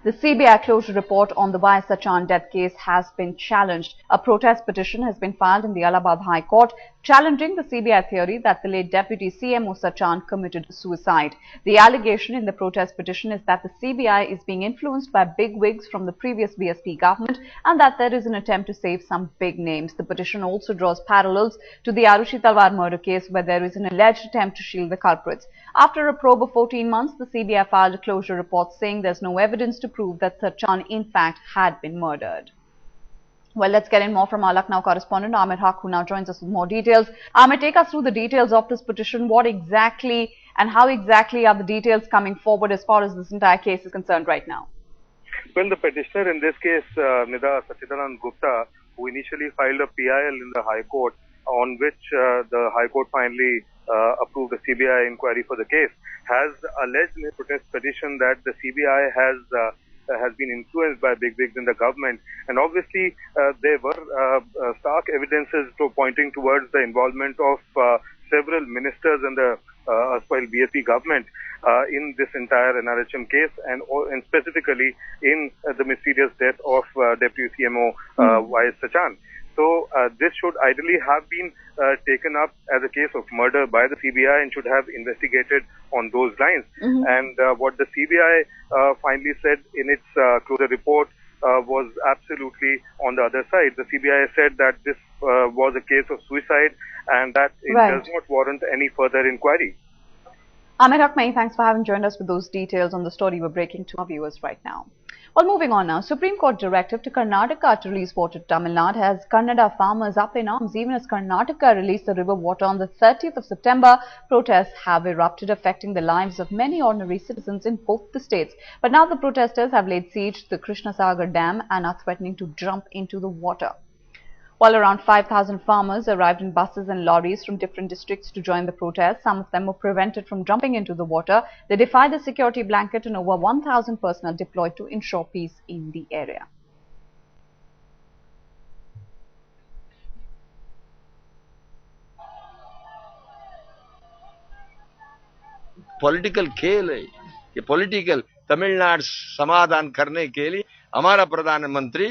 The CBI closure report on the Sachan death case has been challenged. A protest petition has been filed in the Allahabad High Court challenging the CBI theory that the late Deputy CMO Sachan committed suicide. The allegation in the protest petition is that the CBI is being influenced by bigwigs from the previous BSP government and that there is an attempt to save some big names. The petition also draws parallels to the Arushi Talwar murder case where there is an alleged attempt to shield the culprits. After a probe of 14 months, the CBI filed a closure report saying there's no evidence to prove that Sachan in fact had been murdered. Well, let's get in more from our Lucknow correspondent, Amir Haq, who now joins us with more details. Amir, take us through the details of this petition. What exactly and how exactly are the details coming forward as far as this entire case is concerned right now? Well, the petitioner in this case, Nida Sachidanand Gupta, who initially filed a PIL in the High Court, on which the High Court finally approved a CBI inquiry for the case, has alleged in a protest petition that the CBI has been influenced by bigwigs in the government, and obviously there were stark evidences pointing towards the involvement of several ministers in the erstwhile BSP government in this entire NRHM case, and specifically in the mysterious death of Deputy CMO Y. Sachan. So this should ideally have been taken up as a case of murder by the CBI and should have investigated on those lines. And what the CBI finally said in its closure report was absolutely on the other side. The CBI said that this was a case of suicide and that it does not warrant any further inquiry. Amir Haq, many thanks for having joined us with those details on the story we're breaking to our viewers right now. Well, moving on now, Supreme Court directive to Karnataka to release water to Tamil Nadu has Kannada farmers up in arms. Even as Karnataka released the river water on the 30th of September, protests have erupted, affecting the lives of many ordinary citizens in both the states. But now the protesters have laid siege to the Krishnasagar Dam and are threatening to jump into the water. While around 5,000 farmers arrived in buses and lorries from different districts to join the protest, some of them were prevented from jumping into the water. They defied the security blanket and over 1,000 personnel deployed to ensure peace in the area. Political खेल है ये political Tamil Nadu समाधान करने के लिए हमारा प्रधानमंत्री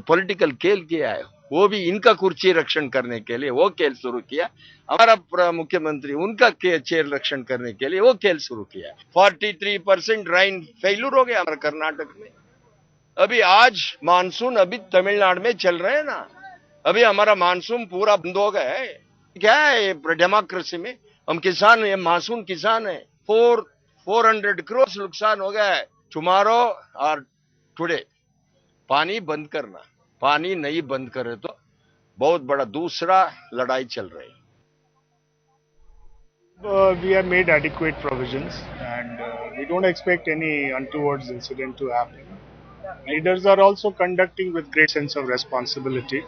political खेल किया है वो भी इनका कुर्सी रक्षण करने के लिए वो खेल शुरू किया हमारा मुख्यमंत्री उनका चेयर रक्षण करने के लिए वो खेल शुरू किया 43% राइन फेल्यूर हो गया हमारे कर्नाटक में अभी आज मानसून अभी तमिलनाडु में चल रहे हैं ना अभी हमारा मानसून पूरा बंद हो गया है क्या है डेमोक्रेसी में हम किसान ये मानसून किसान है 400 करोड़ नुकसान हो गया है टुमारो और टुडे पानी बंद करना पानी नहीं बंद करे तो बहुत बड़ा दूसरा लड़ाई चल रही है We have made adequate provisions and we don't expect any untoward incident to happen. Leaders are also conducting with great sense of responsibility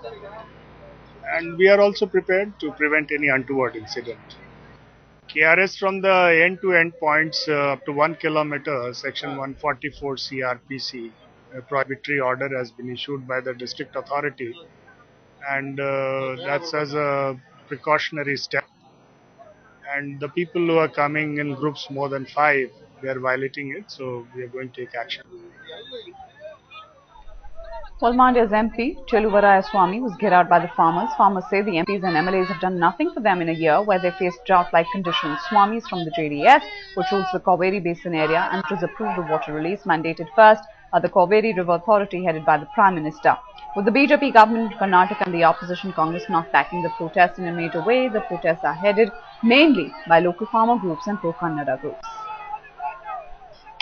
and we are also prepared to prevent any untoward incident. KRS from the end-to-end points up to 1 kilometer, section 144 CRPC, a prohibitory order has been issued by the district authority and that's as a precautionary step. And the people who are coming in groups more than 5, they are violating it, so we are going to take action. Well, Mandya's MP, Cheluvaraya Swamy, was hit out by the farmers. Farmers say the MPs and MLAs have done nothing for them in a year where they faced drought-like conditions. Swamy is from the JDS, which rules the Cauvery Basin area, and it was approved the water release mandated first by the Cauvery River Authority headed by the Prime Minister. With the BJP government in Karnataka and the opposition Congress not backing the protests in a major way, the protests are headed mainly by local farmer groups and pro-Kannada groups.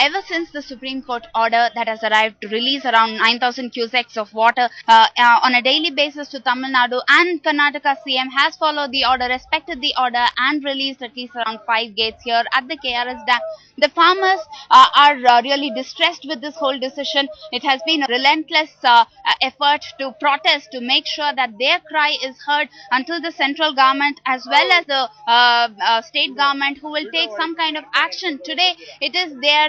Ever since the Supreme Court order that has arrived to release around 9,000 cusecs of water on a daily basis to Tamil Nadu, and Karnataka CM has followed the order, respected the order and released at least around 5 gates here at the KRS Dam. The farmers are really distressed with this whole decision. It has been a relentless effort to protest, to make sure that their cry is heard until the central government as well as the state government who will take some kind of action. Today it is their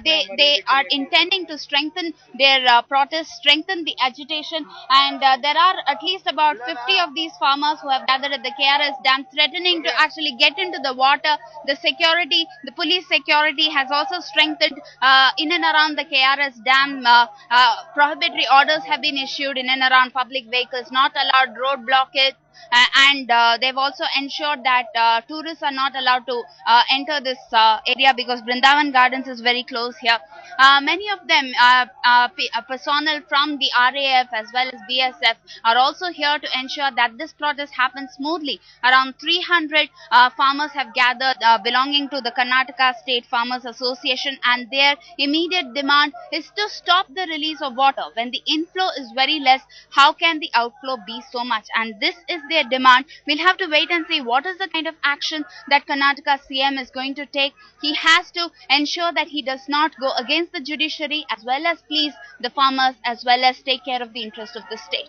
they are intending to strengthen their protest, strengthen the agitation, and there are at least about 50 of these farmers who have gathered at the KRS dam, threatening to actually get into the water. The security, the police security has also strengthened in and around the KRS dam. Prohibitory orders have been issued in and around public vehicles, not allowed, road blockade. And they've also ensured that tourists are not allowed to enter this area, because Brindavan Gardens is very close here. Many of them, personnel from the RAF as well as BSF, are also here to ensure that this protest happens smoothly. Around 300 farmers have gathered belonging to the Karnataka State Farmers Association, and their immediate demand is to stop the release of water. When the inflow is very less, how can the outflow be so much? And this is their demand. We'll have to wait and see what is the kind of action that Karnataka CM is going to take. He has to ensure that he does not go against the judiciary, as well as please the farmers, as well as take care of the interest of the state.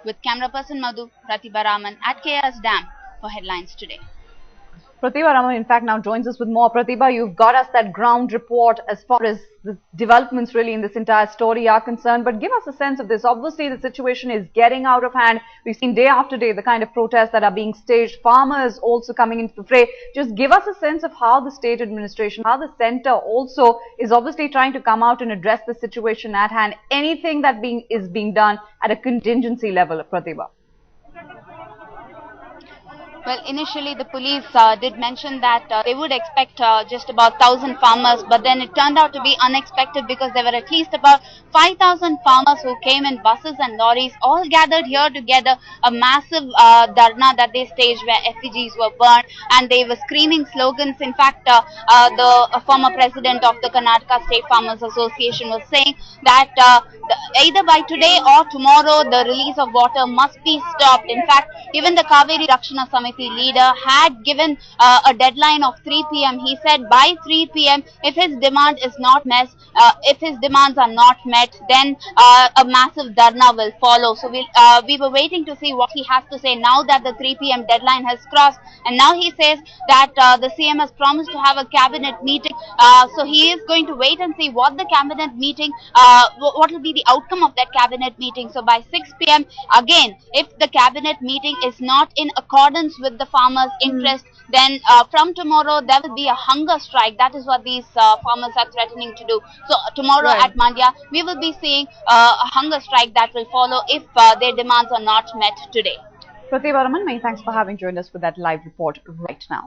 With camera person Madhu, Pratibha Raman at KRS Dam for Headlines Today. Pratibha Raman, in fact, now joins us with more. Pratibha, you've got us that ground report as far as the developments really in this entire story are concerned. But give us a sense of this. Obviously, the situation is getting out of hand. We've seen day after day the kind of protests that are being staged. Farmers also coming into the fray. Just give us a sense of how the state administration, how the centre also is obviously trying to come out and address the situation at hand. Anything that is being done at a contingency level, Pratibha? Well, initially the police did mention that they would expect just about 1,000 farmers, but then it turned out to be unexpected, because there were at least about 5,000 farmers who came in buses and lorries, all gathered here together, a massive dharna that they staged where effigies were burned, and they were screaming slogans. In fact, the former president of the Karnataka State Farmers Association was saying that either by today or tomorrow the release of water must be stopped. In fact, even the Kaveri Rakshana Samiti leader had given a deadline of 3 p.m. He said by 3 p.m. if his demand is not met, if his demands are not met, then a massive dharna will follow. So we were waiting to see what he has to say now that the 3 p.m. deadline has crossed, and now he says that the CM has promised to have a cabinet meeting. So he is going to wait and see what the cabinet meeting, what will be the outcome of that cabinet meeting. So by 6 p.m. again, if the cabinet meeting is not in accordance with the farmers' interest, then from tomorrow there will be a hunger strike. That is what these farmers are threatening to do. So tomorrow at Mandya, we will be seeing a hunger strike that will follow if their demands are not met today. Pratibha Raman, many thanks for having joined us with that live report right now.